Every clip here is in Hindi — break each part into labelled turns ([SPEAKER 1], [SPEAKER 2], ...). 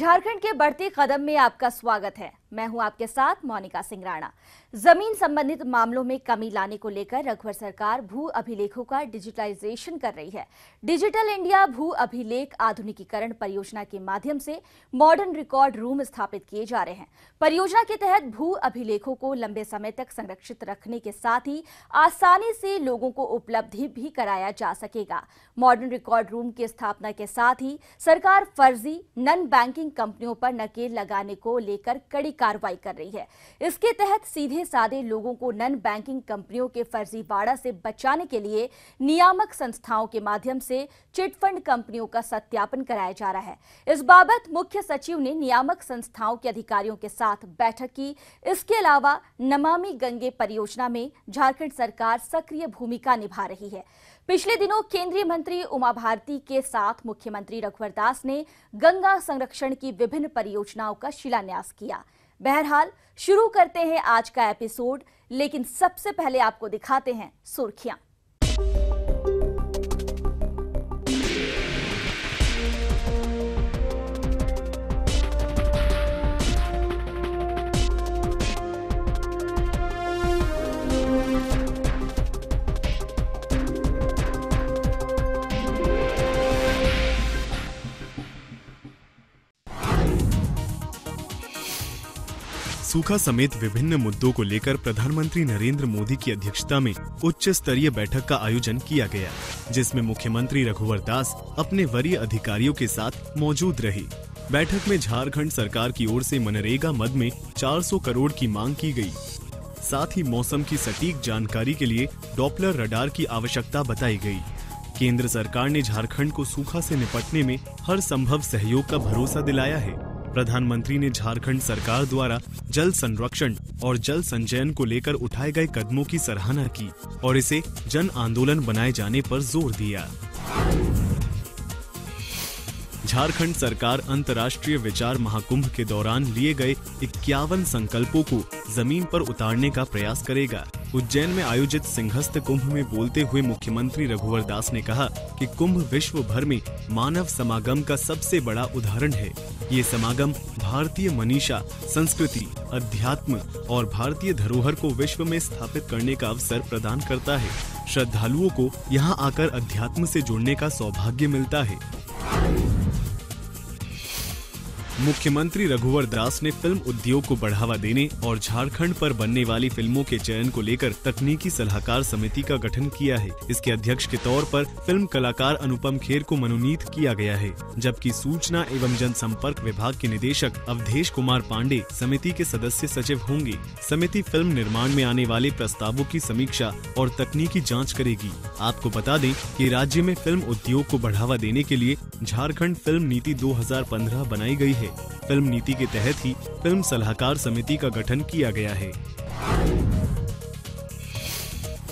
[SPEAKER 1] झारखंड के बढ़ते कदम में आपका स्वागत है। मैं हूं आपके साथ मोनिका सिंह राणा। जमीन संबंधित मामलों में कमी लाने को लेकर रघुवर सरकार भू अभिलेखों का डिजिटाइजेशन कर रही है। डिजिटल इंडिया भू अभिलेख आधुनिकीकरण परियोजना के माध्यम से मॉडर्न रिकॉर्ड रूम स्थापित किए जा रहे हैं। परियोजना के तहत भू अभिलेखों को लंबे समय तक संरक्षित रखने के साथ ही आसानी से लोगों को उपलब्धि भी कराया जा सकेगा। मॉडर्न रिकॉर्ड रूम की स्थापना के साथ ही सरकार फर्जी नॉन बैंकिंग कंपनियों पर नकेल लगाने को लेकर कड़ी कार्रवाई कर रही है। इसके तहत सीधे साधे लोगों को नॉन बैंकिंग कंपनियों के फर्जीवाड़ा से बचाने के लिए नियामक संस्थाओं के माध्यम से चिटफंड कंपनियों का सत्यापन कराया जा रहा है। इस बाबत मुख्य सचिव ने नियामक संस्थाओं के अधिकारियों के साथ बैठक की। इसके अलावा नमामि गंगे परियोजना में झारखंड सरकार सक्रिय भूमिका निभा रही है। पिछले दिनों केंद्रीय मंत्री उमा भारती के साथ मुख्यमंत्री रघुवर दास ने गंगा संरक्षण की विभिन्न परियोजनाओं का शिलान्यास किया। बहरहाल शुरू करते हैं आज का एपिसोड, लेकिन सबसे पहले आपको दिखाते हैं सुर्खियां।
[SPEAKER 2] सूखा समेत विभिन्न मुद्दों को लेकर प्रधानमंत्री नरेंद्र मोदी की अध्यक्षता में उच्च स्तरीय बैठक का आयोजन किया गया, जिसमें मुख्यमंत्री रघुवर दास अपने वरीय अधिकारियों के साथ मौजूद रहे। बैठक में झारखंड सरकार की ओर से मनरेगा मद में 400 करोड़ की मांग की गई। साथ ही मौसम की सटीक जानकारी के लिए डॉपलर रडार की आवश्यकता बताई गई। केंद्र सरकार ने झारखंड को सूखा से निपटने में हर संभव सहयोग का भरोसा दिलाया है। प्रधानमंत्री ने झारखंड सरकार द्वारा जल संरक्षण और जल संचयन को लेकर उठाए गए कदमों की सराहना की और इसे जन आंदोलन बनाए जाने पर जोर दिया। झारखंड सरकार अंतर्राष्ट्रीय विचार महाकुंभ के दौरान लिए गए 51 संकल्पों को जमीन पर उतारने का प्रयास करेगा। उज्जैन में आयोजित सिंहस्थ कुंभ में बोलते हुए मुख्यमंत्री रघुवर दास ने कहा कि कुंभ विश्व भर में मानव समागम का सबसे बड़ा उदाहरण है। ये समागम भारतीय मनीषा, संस्कृति, अध्यात्म और भारतीय धरोहर को विश्व में स्थापित करने का अवसर प्रदान करता है। श्रद्धालुओं को यहाँ आकर अध्यात्म से जुड़ने का सौभाग्य मिलता है। मुख्यमंत्री रघुवर दास ने फिल्म उद्योग को बढ़ावा देने और झारखंड पर बनने वाली फिल्मों के चयन को लेकर तकनीकी सलाहकार समिति का गठन किया है। इसके अध्यक्ष के तौर पर फिल्म कलाकार अनुपम खेर को मनोनीत किया गया है, जबकि सूचना एवं जनसंपर्क विभाग के निदेशक अवधेश कुमार पांडे समिति के सदस्य सचिव होंगे। समिति फिल्म निर्माण में आने वाले प्रस्तावों की समीक्षा और तकनीकी जाँच करेगी। आपको बता दें कि राज्य में फिल्म उद्योग को बढ़ावा देने के लिए झारखंड फिल्म नीति 2015 बनाई गई है। फिल्म नीति के तहत ही फिल्म सलाहकार समिति का गठन किया गया है।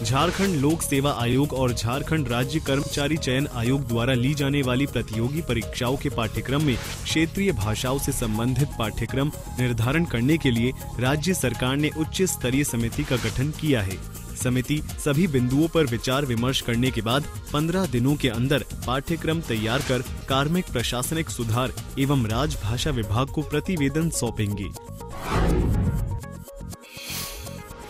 [SPEAKER 2] झारखंड लोक सेवा आयोग और झारखंड राज्य कर्मचारी चयन आयोग द्वारा ली जाने वाली प्रतियोगी परीक्षाओं के पाठ्यक्रम में क्षेत्रीय भाषाओं से संबंधित पाठ्यक्रम निर्धारण करने के लिए राज्य सरकार ने उच्च स्तरीय समिति का गठन किया है। समिति सभी बिंदुओं पर विचार विमर्श करने के बाद 15 दिनों के अंदर पाठ्यक्रम तैयार कर कार्मिक प्रशासनिक सुधार एवं राजभाषा विभाग को प्रतिवेदन सौंपेंगे।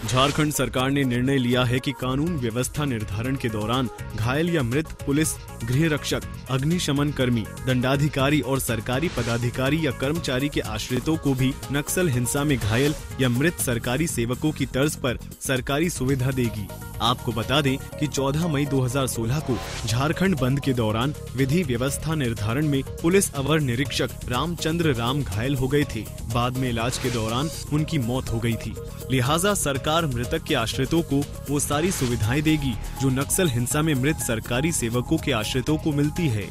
[SPEAKER 2] झारखंड सरकार ने निर्णय लिया है कि कानून व्यवस्था निर्धारण के दौरान घायल या मृत पुलिस, गृह रक्षक, अग्निशमन कर्मी, दंडाधिकारी और सरकारी पदाधिकारी या कर्मचारी के आश्रितों को भी नक्सल हिंसा में घायल या मृत सरकारी सेवकों की तर्ज पर सरकारी सुविधा देगी। आपको बता दें कि 14 मई 2016 को झारखंड बंद के दौरान विधि व्यवस्था निर्धारण में पुलिस अवर निरीक्षक रामचंद्र राम घायल हो गए थे। बाद में इलाज के दौरान उनकी मौत हो गई थी। लिहाजा सरकार मृतक के आश्रितों को वो सारी सुविधाएं देगी जो नक्सल हिंसा में मृत सरकारी सेवकों के आश्रितों को मिलती है।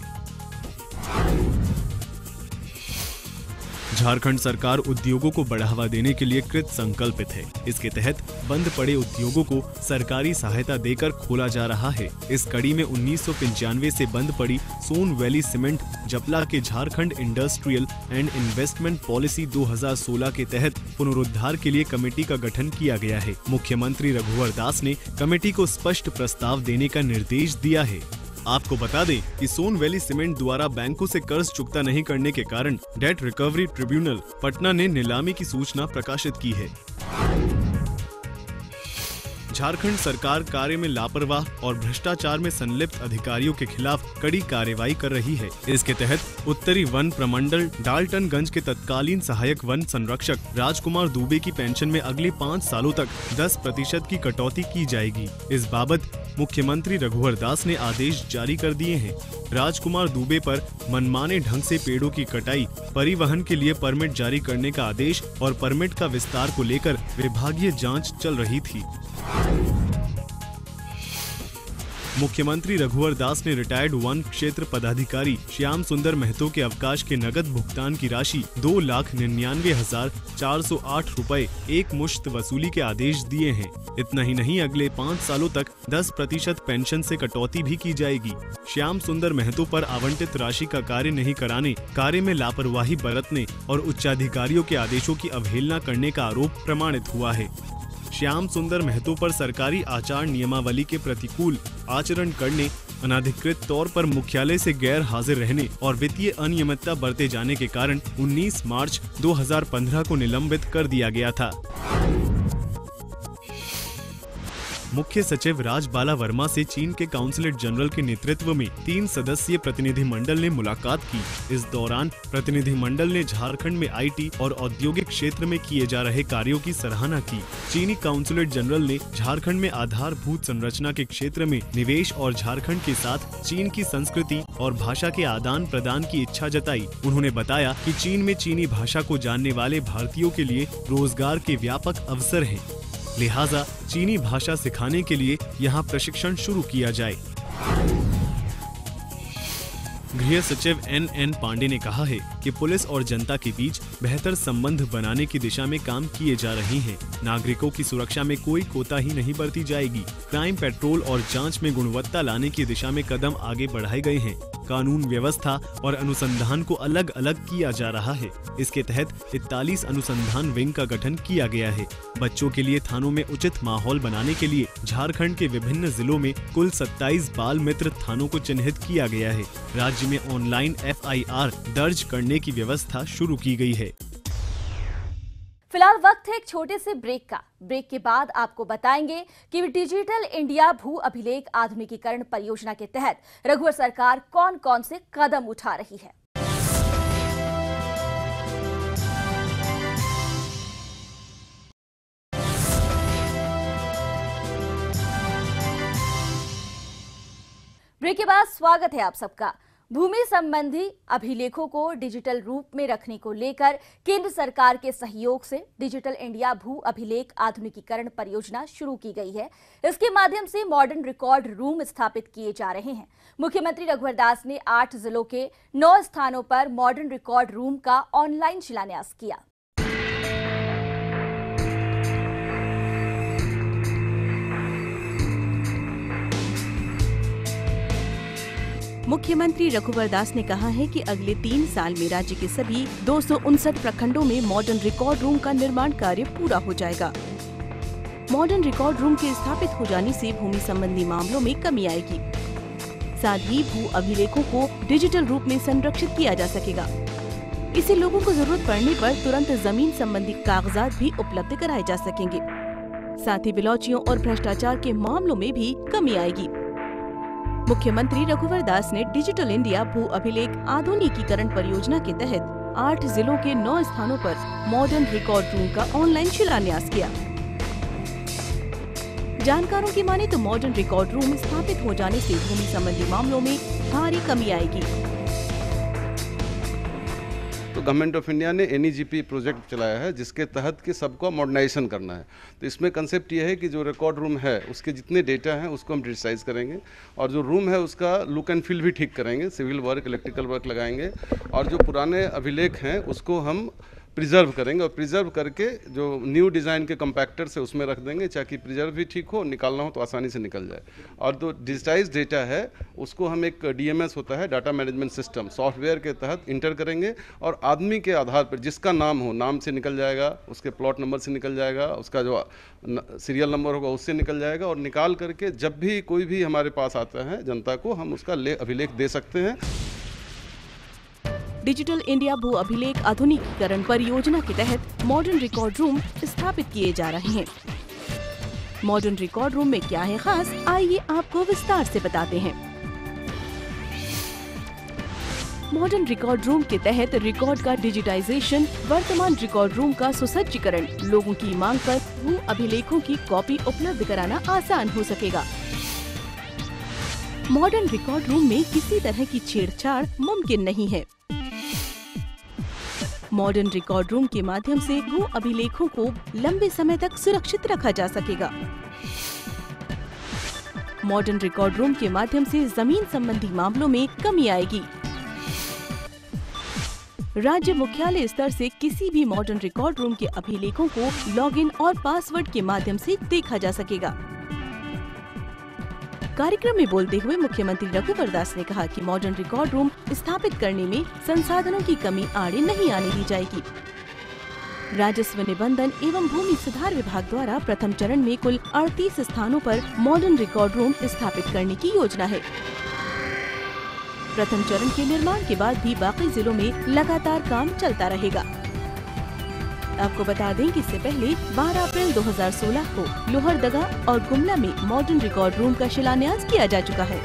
[SPEAKER 2] झारखंड सरकार उद्योगों को बढ़ावा देने के लिए कृत संकल्पित है। इसके तहत बंद पड़े उद्योगों को सरकारी सहायता देकर खोला जा रहा है। इस कड़ी में 1995 से बंद पड़ी सोन वैली सीमेंट जपला के Jharkhand industrial and investment policy 2016 के तहत पुनरुद्धार के लिए कमेटी का गठन किया गया है। मुख्यमंत्री रघुवर दास ने कमेटी को स्पष्ट प्रस्ताव देने का निर्देश दिया है। आपको बता दें कि सोन वैली सीमेंट द्वारा बैंकों से कर्ज चुकता नहीं करने के कारण डेट रिकवरी ट्रिब्यूनल पटना ने नीलामी की सूचना प्रकाशित की है। झारखंड सरकार कार्य में लापरवाह और भ्रष्टाचार में संलिप्त अधिकारियों के खिलाफ कड़ी कार्रवाई कर रही है। इसके तहत उत्तरी वन प्रमंडल डाल्टनगंज के तत्कालीन सहायक वन संरक्षक राजकुमार दुबे की पेंशन में अगले 5 सालों तक 10% की कटौती की जाएगी। इस बाबत मुख्यमंत्री रघुवर दास ने आदेश जारी कर दिए हैं। राजकुमार दुबे पर मनमाने ढंग से पेड़ों की कटाई, परिवहन के लिए परमिट जारी करने का आदेश और परमिट का विस्तार को लेकर विभागीय जांच चल रही थी। मुख्यमंत्री रघुवर दास ने रिटायर्ड वन क्षेत्र पदाधिकारी श्याम सुंदर महतो के अवकाश के नगद भुगतान की राशि 2,99,408 रुपए एक मुश्त वसूली के आदेश दिए हैं। इतना ही नहीं, अगले 5 सालों तक 10% पेंशन से कटौती भी की जाएगी। श्याम सुंदर महतो पर आवंटित राशि का कार्य नहीं कराने, कार्य में लापरवाही बरतने और उच्चाधिकारियों के आदेशों की अवहेलना करने का आरोप प्रमाणित हुआ है। श्याम सुंदर महतो पर सरकारी आचार नियमावली के प्रतिकूल आचरण करने, अनाधिकृत तौर पर मुख्यालय से गैर हाजिर रहने और वित्तीय अनियमितता बरते जाने के कारण 19 मार्च 2015 को निलंबित कर दिया गया था। मुख्य सचिव राजबाला वर्मा से चीन के काउंसलेट जनरल के नेतृत्व में 3 सदस्यीय प्रतिनिधि मंडल ने मुलाकात की। इस दौरान प्रतिनिधि मंडल ने झारखंड में आईटी और औद्योगिक क्षेत्र में किए जा रहे कार्यों की सराहना की। चीनी काउंसलेट जनरल ने झारखंड में आधारभूत संरचना के क्षेत्र में निवेश और झारखंड के साथ चीन की संस्कृति और भाषा के आदान प्रदान की इच्छा जताई। उन्होंने बताया कि चीन में चीनी भाषा को जानने वाले भारतीयों के लिए रोजगार के व्यापक अवसर हैं। लिहाजा चीनी भाषा सिखाने के लिए यहाँ प्रशिक्षण शुरू किया जाए। गृह सचिव NN पांडे ने कहा है कि पुलिस और जनता के बीच बेहतर संबंध बनाने की दिशा में काम किए जा रहे हैं। नागरिकों की सुरक्षा में कोई कोताही नहीं बरती जाएगी। क्राइम पेट्रोल और जांच में गुणवत्ता लाने की दिशा में कदम आगे बढ़ाए गए हैं। कानून व्यवस्था और अनुसंधान को अलग अलग किया जा रहा है। इसके तहत 41 अनुसंधान विंग का गठन किया गया है। बच्चों के लिए थानों में उचित माहौल बनाने के लिए झारखंड के विभिन्न जिलों में कुल 27 बाल मित्र थानों को चिन्हित किया गया है। राज्य में ऑनलाइन FIR दर्ज करने की व्यवस्था शुरू की गई है।
[SPEAKER 1] फिलहाल वक्त है एक छोटे से ब्रेक का। ब्रेक के बाद आपको बताएंगे कि डिजिटल इंडिया भू अभिलेख आधुनिकीकरण परियोजना के तहत रघुवर सरकार कौन कौन से कदम उठा रही है। ब्रेक के बाद स्वागत है आप सबका। भूमि संबंधी अभिलेखों को डिजिटल रूप में रखने को लेकर केंद्र सरकार के सहयोग से डिजिटल इंडिया भू अभिलेख आधुनिकीकरण परियोजना शुरू की गई है। इसके माध्यम से मॉडर्न रिकॉर्ड रूम स्थापित किए जा रहे हैं। मुख्यमंत्री रघुवर दास ने 8 जिलों के 9 स्थानों पर मॉडर्न रिकॉर्ड रूम का ऑनलाइन शिलान्यास किया।
[SPEAKER 3] मुख्यमंत्री रघुवर दास ने कहा है कि अगले 3 साल में राज्य के सभी 259 प्रखंडों में मॉडर्न रिकॉर्ड रूम का निर्माण कार्य पूरा हो जाएगा। मॉडर्न रिकॉर्ड रूम के स्थापित हो जाने से भूमि संबंधी मामलों में कमी आएगी। साथ ही भू अभिलेखों को डिजिटल रूप में संरक्षित किया जा सकेगा। इससे लोगों को जरूरत पड़ने पर तुरंत जमीन संबंधी कागजात भी उपलब्ध कराए जा सकेंगे। साथ ही बिलौचियों और भ्रष्टाचार के मामलों में भी कमी आएगी। मुख्यमंत्री रघुवर दास ने डिजिटल इंडिया भू अभिलेख आधुनिकीकरण परियोजना के तहत 8 जिलों के 9 स्थानों पर मॉडर्न रिकॉर्ड रूम का ऑनलाइन शिलान्यास किया। जानकारों की माने तो मॉडर्न रिकॉर्ड रूम स्थापित हो जाने से भूमि संबंधी मामलों में भारी कमी आएगी।
[SPEAKER 4] तो गवर्नमेंट ऑफ इंडिया ने NEGP प्रोजेक्ट चलाया है, जिसके तहत कि सबको मॉडर्नाइजेशन करना है। तो इसमें कंसेप्ट ये है कि जो रिकॉर्ड रूम है उसके जितने डेटा हैं उसको हम डिजिटाइज करेंगे और जो रूम है उसका लुक एंड फील भी ठीक करेंगे, सिविल वर्क, इलेक्ट्रिकल वर्क लगाएंगे और जो पुराने अभिलेख हैं उसको हम प्रिजर्व करेंगे और प्रिजर्व करके जो न्यू डिज़ाइन के कंपैक्टर से उसमें रख देंगे, ताकि प्रिजर्व भी ठीक हो, निकालना हो तो आसानी से निकल जाए। और जो डिजिटाइज डेटा है उसको हम एक DMS होता है, डाटा मैनेजमेंट सिस्टम, सॉफ्टवेयर के तहत इंटर करेंगे और आदमी के आधार पर जिसका नाम हो, नाम से निकल जाएगा, उसके प्लॉट नंबर से निकल जाएगा, उसका जो सीरियल नंबर होगा उससे निकल जाएगा, और निकाल करके जब भी कोई भी हमारे पास आता है जनता को, हम उसका अभिलेख दे सकते हैं।
[SPEAKER 3] डिजिटल इंडिया भू अभिलेख आधुनिकीकरण परियोजना के तहत मॉडर्न रिकॉर्ड रूम स्थापित किए जा रहे हैं। मॉडर्न रिकॉर्ड रूम में क्या है खास, आइए आपको विस्तार से बताते हैं। मॉडर्न रिकॉर्ड रूम के तहत रिकॉर्ड का डिजिटाइजेशन, वर्तमान रिकॉर्ड रूम का सुसज्जीकरण, लोगों की मांग पर भू अभिलेखों की कॉपी उपलब्ध कराना आसान हो सकेगा। मॉडर्न रिकॉर्ड रूम में किसी तरह की छेड़छाड़ मुमकिन नहीं है। मॉडर्न रिकॉर्ड रूम के माध्यम से भू अभिलेखों को लंबे समय तक सुरक्षित रखा जा सकेगा। मॉडर्न रिकॉर्ड रूम के माध्यम से जमीन संबंधी मामलों में कमी आएगी। राज्य मुख्यालय स्तर से किसी भी मॉडर्न रिकॉर्ड रूम के अभिलेखों को लॉगिन और पासवर्ड के माध्यम से देखा जा सकेगा। कार्यक्रम में बोलते हुए मुख्यमंत्री रघुवर दास ने कहा कि मॉडर्न रिकॉर्ड रूम स्थापित करने में संसाधनों की कमी आड़े नहीं आने दी जाएगी। राजस्व निबंधन एवं भूमि सुधार विभाग द्वारा प्रथम चरण में कुल 38 स्थानों पर मॉडर्न रिकॉर्ड रूम स्थापित करने की योजना है। प्रथम चरण के निर्माण के बाद भी बाकी जिलों में लगातार काम चलता रहेगा। आपको बता दें कि इससे पहले 12 अप्रैल 2016 को लोहरदगा और गुमला में मॉडर्न रिकॉर्ड रूम का शिलान्यास किया जा चुका है।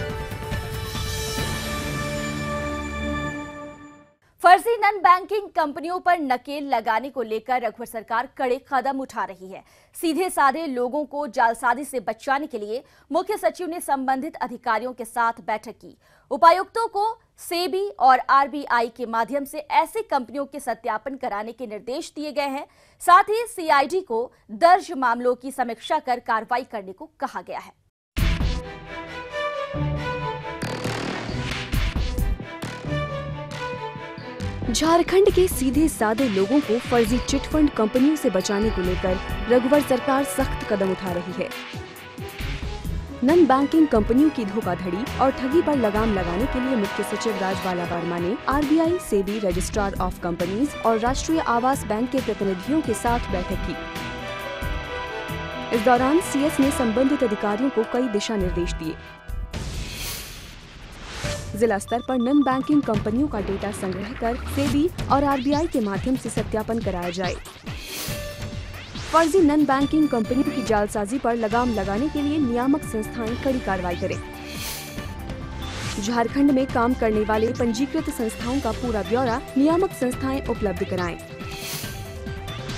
[SPEAKER 1] फर्जी नन बैंकिंग कंपनियों पर नकेल लगाने को लेकर रघुवर सरकार कड़े कदम उठा रही है। सीधे साधे लोगों को जालसाजी से बचाने के लिए मुख्य सचिव ने संबंधित अधिकारियों के साथ बैठक की। उपायुक्तों को सेबी और RBI के माध्यम से ऐसे कंपनियों के सत्यापन कराने के निर्देश दिए गए हैं। साथ ही CID को दर्ज मामलों की समीक्षा कर कार्रवाई करने को कहा गया है।
[SPEAKER 5] झारखंड के सीधे साधे लोगों को फर्जी चिटफंड कंपनियों से बचाने को लेकर रघुवर सरकार सख्त कदम उठा रही है। नन बैंकिंग कंपनियों की धोखाधड़ी और ठगी पर लगाम लगाने के लिए मुख्य सचिव राजबाला वर्मा ने RBI, SEBI, registrar of companies और राष्ट्रीय आवास बैंक के प्रतिनिधियों के साथ बैठक की। इस दौरान CS ने संबंधित अधिकारियों को कई दिशा निर्देश दिए। जिला स्तर पर नन बैंकिंग कंपनियों का डेटा संग्रह कर सेबी और RBI के माध्यम से सत्यापन कराया जाए। फर्जी नन बैंकिंग कंपनियों की जालसाजी पर लगाम लगाने के लिए नियामक संस्थाएं कड़ी कार्रवाई करें। झारखंड में काम करने वाले पंजीकृत संस्थाओं का पूरा ब्यौरा नियामक संस्थाएं उपलब्ध कराएं।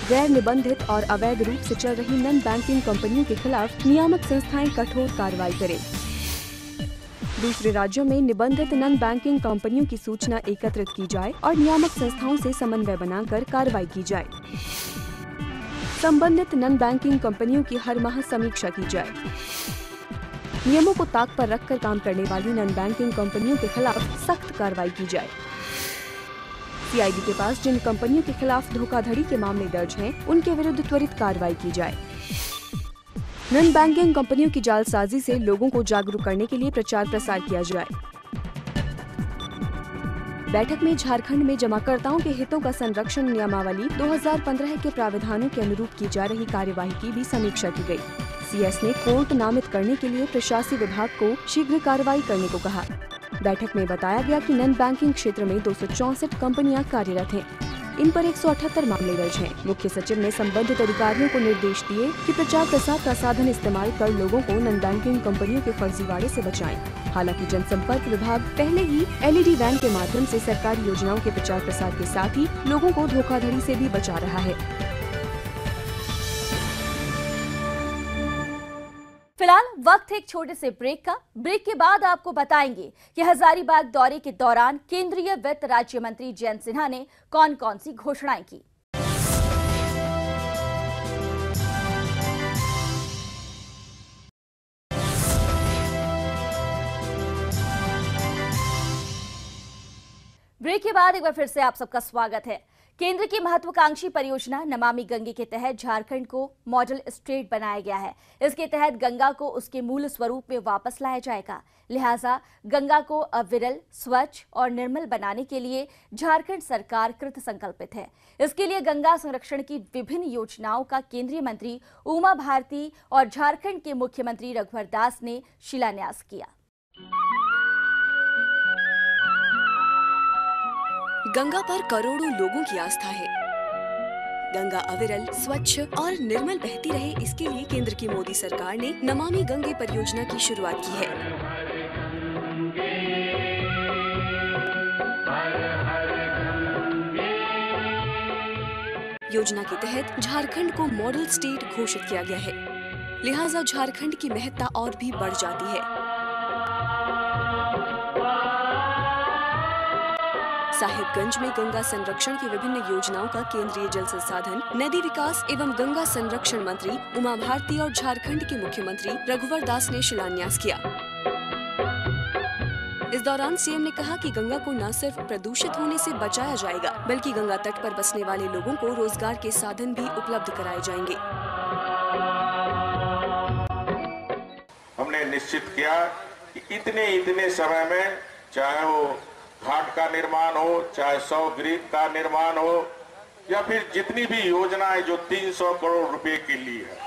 [SPEAKER 5] गैर निबंधित और अवैध रूप से चल रही नन बैंकिंग कंपनियों के खिलाफ नियामक संस्थाएं कठोर कार्रवाई करें। दूसरे राज्यों में निबंधित नन बैंकिंग कंपनियों की सूचना एकत्रित की जाए और नियामक संस्थाओं से समन्वय बनाकर कार्रवाई की जाए। संबंधित नन बैंकिंग कंपनियों की हर माह समीक्षा की जाए। नियमों को ताक पर रखकर काम करने वाली नन बैंकिंग कंपनियों के खिलाफ सख्त कार्रवाई की जाए। CID के पास जिन कंपनियों के खिलाफ धोखाधड़ी के मामले दर्ज हैं, उनके विरुद्ध त्वरित कार्रवाई की जाए। नन बैंकिंग कंपनियों की जालसाजी से लोगों को जागरूक करने के लिए प्रचार प्रसार किया जाए। बैठक में झारखंड में जमाकर्ताओं के हितों का संरक्षण नियमावली 2015 के प्रावधानों के अनुरूप की जा रही कार्यवाही की भी समीक्षा की गई। CS ने कोर्ट नामित करने के लिए प्रशासनिक विभाग को शीघ्र कार्रवाई करने को कहा। बैठक में बताया गया कि नन बैंकिंग क्षेत्र में 264 कंपनियां कार्यरत हैं। इन पर 178 मामले दर्ज हैं। मुख्य सचिव ने संबंधित अधिकारियों को निर्देश दिए कि प्रचार प्रसार का साधन इस्तेमाल कर लोगों को नन बैंकिंग कंपनियों के फर्जीवाड़े से बचाएं। हालांकि जनसंपर्क विभाग पहले ही LED वैन के माध्यम से सरकारी योजनाओं के प्रचार प्रसार के साथ ही लोगों को धोखाधड़ी से भी बचा रहा है।
[SPEAKER 1] फिलहाल वक्त है एक छोटे से ब्रेक का। ब्रेक के बाद आपको बताएंगे कि हजारीबाग दौरे के दौरान केंद्रीय वित्त राज्य मंत्री जयंत सिन्हा ने कौन कौन सी घोषणाएं की। ब्रेक के बाद एक बार फिर से आप सबका स्वागत है। केंद्र की महत्वाकांक्षी परियोजना नमामि गंगे के तहत झारखंड को मॉडल स्टेट बनाया गया है। इसके तहत गंगा को उसके मूल स्वरूप में वापस लाया जाएगा। लिहाजा गंगा को अविरल, स्वच्छ और निर्मल बनाने के लिए झारखंड सरकार कृत संकल्पित है। इसके लिए गंगा संरक्षण की विभिन्न योजनाओं का केंद्रीय मंत्री उमा भारती और झारखंड के मुख्यमंत्री रघुवर दास ने शिलान्यास किया।
[SPEAKER 5] गंगा पर करोड़ों लोगों की आस्था है। गंगा अविरल, स्वच्छ और निर्मल बहती रहे, इसके लिए केंद्र की मोदी सरकार ने नमामि गंगे परियोजना की शुरुआत की है। योजना के तहत झारखंड को मॉडल स्टेट घोषित किया गया है। लिहाजा झारखंड की महत्ता और भी बढ़ जाती है। साहिबगंज में गंगा संरक्षण की विभिन्न योजनाओं का केंद्रीय जल संसाधन, नदी विकास एवं गंगा संरक्षण मंत्री उमा भारती और झारखंड के मुख्यमंत्री रघुवर दास ने शिलान्यास किया। इस दौरान सीएम ने कहा कि गंगा को न सिर्फ प्रदूषित होने से बचाया जाएगा, बल्कि गंगा तट पर बसने वाले लोगों को रोजगार के साधन भी उपलब्ध कराए जाएंगे।
[SPEAKER 6] हमने निश्चित किया कि इतने समय में, चाहे वो घाट का निर्माण हो, चाहे 100 ग्रिड का निर्माण हो, या फिर जितनी भी योजनाएं जो 300 करोड़ रुपए के लिए है,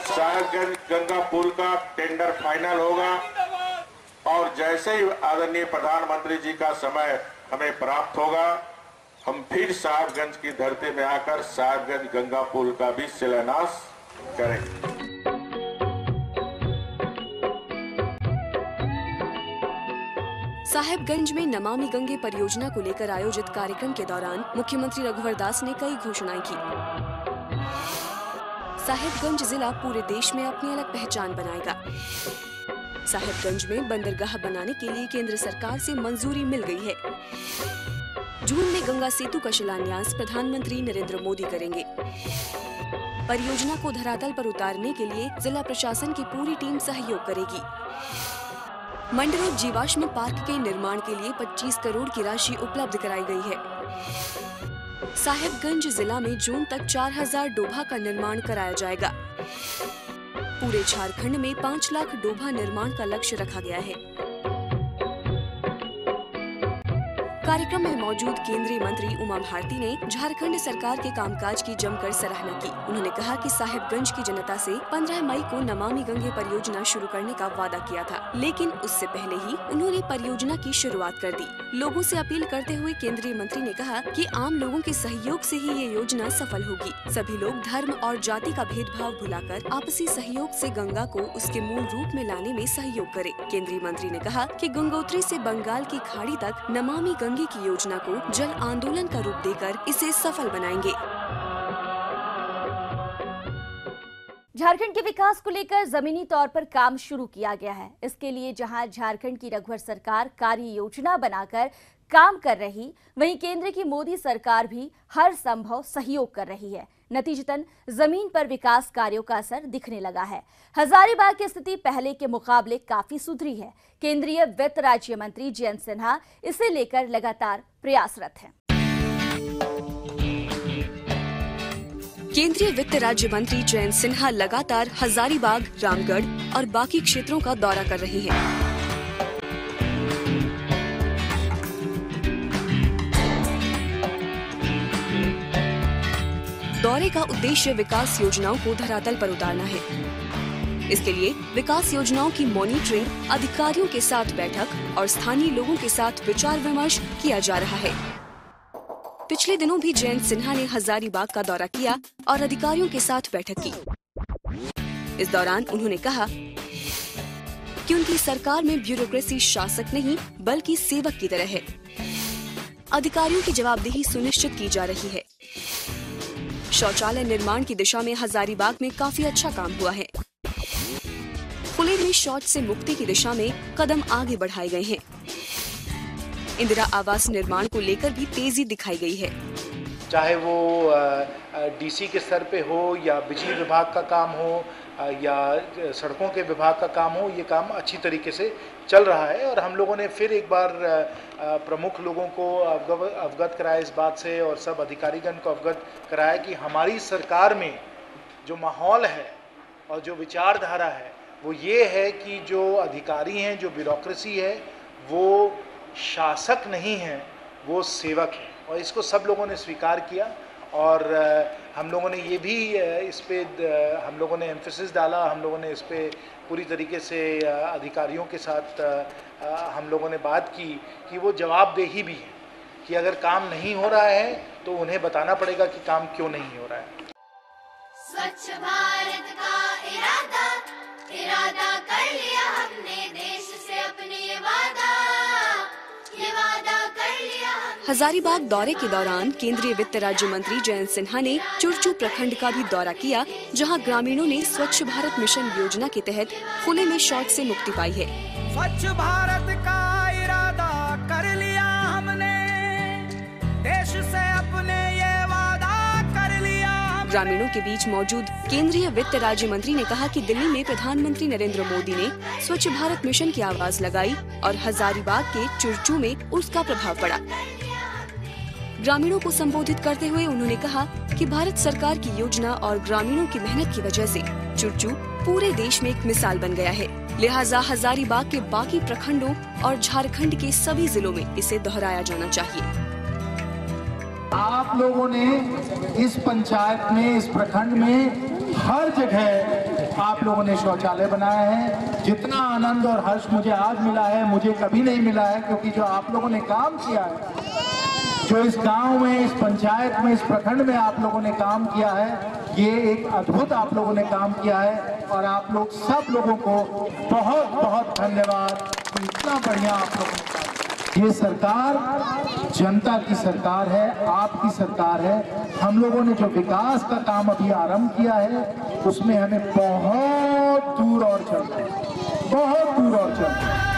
[SPEAKER 6] साहिबगंज गंगा पुल का टेंडर फाइनल होगा और जैसे ही आदरणीय प्रधानमंत्री जी का समय हमें प्राप्त होगा, हम फिर साहिबगंज की धरती में आकर साहिबगंज गंगा पुल का भी शिलान्यास करेंगे।
[SPEAKER 5] साहिबगंज में नमामि गंगे परियोजना को लेकर आयोजित कार्यक्रम के दौरान मुख्यमंत्री रघुवर दास ने कई घोषणाएं की। साहिबगंज जिला पूरे देश में अपनी अलग पहचान बनाएगा। साहिबगंज में बंदरगाह बनाने के लिए केंद्र सरकार से मंजूरी मिल गई है। जून में गंगा सेतु का शिलान्यास प्रधानमंत्री नरेंद्र मोदी करेंगे। परियोजना को धरातल पर उतारने के लिए जिला प्रशासन की पूरी टीम सहयोग करेगी। मंडरोड जीवाश्म पार्क के निर्माण के लिए 25 करोड़ की राशि उपलब्ध कराई गई है। साहिबगंज जिला में जून तक 4000 डोभा का निर्माण कराया जाएगा। पूरे झारखंड में 5 लाख डोभा निर्माण का लक्ष्य रखा गया है। कार्यक्रम में मौजूद केंद्रीय मंत्री उमा भारती ने झारखंड सरकार के कामकाज की जमकर सराहना की। उन्होंने कहा कि साहिबगंज की जनता से 15 मई को नमामि गंगे परियोजना शुरू करने का वादा किया था, लेकिन उससे पहले ही उन्होंने परियोजना की शुरुआत कर दी। लोगों से अपील करते हुए केंद्रीय मंत्री ने कहा कि आम लोगों के सहयोग से ही ये योजना सफल होगी। सभी लोग धर्म और जाति का भेदभाव भुलाकर आपसी सहयोग से गंगा को उसके मूल रूप में लाने में सहयोग करें। केंद्रीय मंत्री ने कहा कि गंगोत्री से बंगाल की खाड़ी तक नमामि गंगे की योजना को जल आंदोलन का रूप देकर इसे सफल बनाएंगे।
[SPEAKER 1] झारखंड के विकास को लेकर जमीनी तौर पर काम शुरू किया गया है। इसके लिए जहां झारखंड की रघुवर सरकार कार्य योजना बनाकर काम कर रही, वहीं केंद्र की मोदी सरकार भी हर संभव सहयोग कर रही है। नतीजतन जमीन पर विकास कार्यों का असर दिखने लगा है। हजारीबाग की स्थिति पहले के मुकाबले काफी सुधरी है। केंद्रीय वित्त राज्य मंत्री जयंत सिन्हा इसे लेकर लगातार प्रयासरत हैं।
[SPEAKER 5] केंद्रीय वित्त राज्य मंत्री जयंत सिन्हा लगातार हजारीबाग, रामगढ़ और बाकी क्षेत्रों का दौरा कर रहे हैं। दौरे का उद्देश्य विकास योजनाओं को धरातल पर उतारना है। इसके लिए विकास योजनाओं की मॉनिटरिंग, अधिकारियों के साथ बैठक और स्थानीय लोगों के साथ विचार विमर्श किया जा रहा है। पिछले दिनों भी जयंत सिन्हा ने हजारीबाग का दौरा किया और अधिकारियों के साथ बैठक की। इस दौरान उन्होंने कहा कि उनकी सरकार में ब्यूरोक्रेसी शासक नहीं बल्कि सेवक की तरह है। अधिकारियों की जवाबदेही सुनिश्चित की जा रही है। शौचालय निर्माण की दिशा में हजारीबाग में काफी अच्छा काम हुआ है। खुले में शौच से मुक्ति की दिशा में कदम आगे बढ़ाए गए हैं। इंदिरा आवास निर्माण को लेकर भी तेजी दिखाई गई है।
[SPEAKER 7] चाहे वो डीसी के स्तर पे हो या बिजली विभाग का काम हो या सड़कों के विभाग का काम हो, ये काम अच्छी तरीके से चल रहा है। और हम लोगों ने फिर एक बार प्रमुख लोगों को अवगत कराया इस बात से, और सब अधिकारीगण को अवगत कराया कि हमारी सरकार में जो माहौल है और जो विचारधारा है वो ये है कि जो अधिकारी हैं, जो ब्यूरोक्रेसी है, वो शासक नहीं है, वो सेवक है। और इसको सब लोगों ने स्वीकार किया। और हम लोगों ने ये भी इस पे हम लोगों ने एम्फेसिस डाला, हम लोगों ने इस पे पूरी तरीके से अधिकारियों के साथ हम लोगों ने बात की कि वो जवाबदेही भी है कि अगर काम नहीं हो रहा है तो उन्हें बताना पड़ेगा कि काम क्यों नहीं हो रहा है।
[SPEAKER 8] स्वच्छ भारत का इरादा कर लिया हमने, देश से अपने ये वादा कर लिया।
[SPEAKER 5] हजारीबाग दौरे के दौरान केंद्रीय वित्त राज्य मंत्री जयंत सिन्हा ने चुरचू प्रखंड का भी दौरा किया, जहां ग्रामीणों ने स्वच्छ भारत मिशन योजना के तहत खुले में शौच से मुक्ति पाई है।
[SPEAKER 9] स्वच्छ भारत का इरादा कर लिया हमने, देश से अपने ये वादा कर लिया।
[SPEAKER 5] ग्रामीणों के बीच मौजूद केंद्रीय वित्त राज्य मंत्री ने कहा कि दिल्ली में प्रधानमंत्री नरेंद्र मोदी ने स्वच्छ भारत मिशन की आवाज लगाई और हजारीबाग के चुरचू में उसका प्रभाव पड़ा। ग्रामीणों को संबोधित करते हुए उन्होंने कहा कि भारत सरकार की योजना और ग्रामीणों की मेहनत की वजह से चुरचू पूरे देश में एक मिसाल बन गया है। लिहाजा हजारीबाग के बाकी प्रखंडों और झारखंड के सभी जिलों में इसे दोहराया जाना चाहिए।
[SPEAKER 10] आप लोगों ने इस पंचायत में, इस प्रखंड में हर जगह आप लोगों ने शौचालय बनाया है। जितना आनंद और हर्ष मुझे आज मिला है, मुझे कभी नहीं मिला है, क्योंकि जो आप लोगों ने काम किया है, जो इस गांव में, इस पंचायत में, इस प्रखंड में आप लोगों ने काम किया है, ये एक अद्भुत आप लोगों ने काम किया है। और आप लोग सब लोगों को बहुत बहुत धन्यवाद। इतना बढ़िया आप लोगों ने, ये सरकार जनता की सरकार है, आपकी सरकार है। हम लोगों ने जो विकास का काम अभी आरंभ किया है, उसमें हमें बहुत दूर और चलना है, बहुत दूर और चलना है।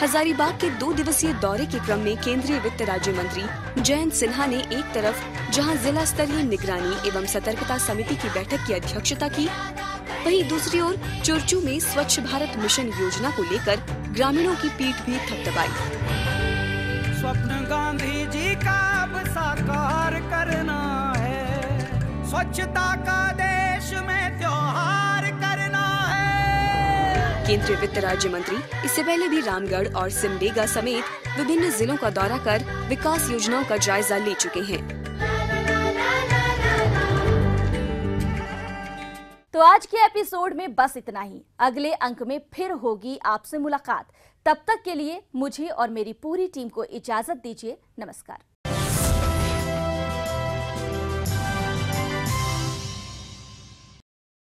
[SPEAKER 5] हजारीबाग के 2 दिवसीय दौरे के क्रम में केंद्रीय वित्त राज्य मंत्री जयंत सिन्हा ने एक तरफ जहां जिला स्तरीय निगरानी एवं सतर्कता समिति की बैठक की अध्यक्षता की, वहीं दूसरी ओर चुरचू में स्वच्छ भारत मिशन योजना को लेकर ग्रामीणों की पीठ भी थपथपाई।
[SPEAKER 9] स्वप्न गांधी जी का अब साकार करना है, स्वच्छता का देश में त्योहार करना है।
[SPEAKER 5] केंद्रीय वित्त राज्य मंत्री इससे पहले भी रामगढ़ और सिमडेगा समेत विभिन्न जिलों का दौरा कर विकास योजनाओं का जायजा ले चुके हैं।
[SPEAKER 1] तो आज के एपिसोड में बस इतना ही। अगले अंक में फिर होगी आपसे मुलाकात। तब तक के लिए मुझे और मेरी पूरी टीम को इजाजत दीजिए। नमस्कार।